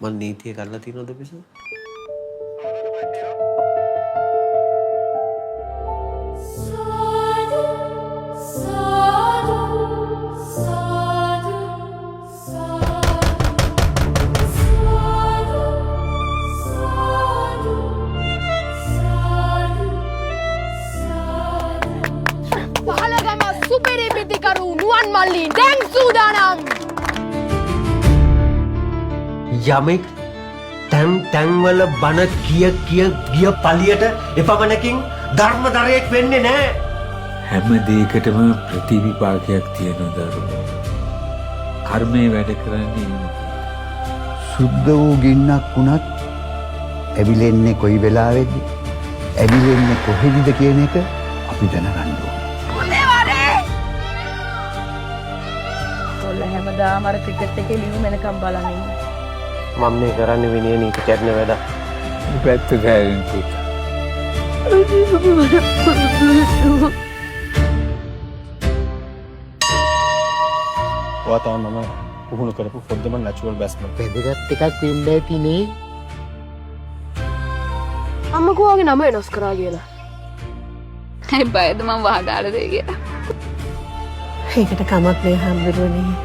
මම නීතිය කරලා තියෙනවද පිසු? පහලගම සුපිරි පිටිකරු නුවන් මල්ලි දැන් සූදානම්. යමෙක් තැන් වල බන කිය ගිය පලියට එපමණකින් ධර්මදරයෙක් වෙන්නේ නැහැ. හැම දෙයකටම ප්‍රතිවිපාකයක් තියෙනවා දරුවෝ. කර්මය වැඩ කරන්නේ එහෙම. සුද්ධ වූ ගින්නක් වුණත් ඇවිලෙන්නේ කොයි වෙලාවෙද? ඇවිලෙන්නේ කොහෙදද කියන එක අපි දැනගන්න ඕනේ. කොල්ල හැමදාම අර ක්‍රිකට් එකේ ලියු මෙනකම් බලන් ඉන්නේ. මම මේ කරන්නේ විනය නීති කැඩන වැඩ. පැත්ත ගෑවෙන් පුතා. ඔයා තමයි මම පුහුණු කරපු පොඩ්ඩම නැචරල් බැස්මන්. වැදගත් එකක් වෙන්න ඇතිනේ. අම්මකෝ වගේ නම වෙනස් කරා කියලා. ඇයි බයද මම වහදාලා දෙයි කියලා. ඒකට කමක් නෑ හම්බුනේ.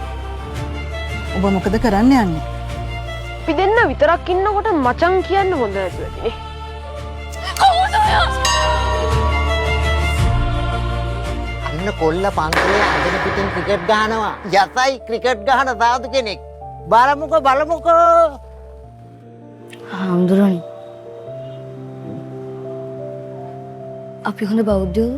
ඔබ මොකද කරන්න යන්නේ? අපි දෙන්න විතරක් ඉන්නකොට මචං කියන්න හොඳ නැතුව ඇතිනේ. අන්න කොල්ල පන්සලේ අඳින පිටින් ක්‍රිකට් ගහනවා. යසයි ක්‍රිකට් ගහන සාදු කෙනෙක්. බලමුකෝ. හාමුදුරනේ. අපි හොඳ බෞද්ධයෝ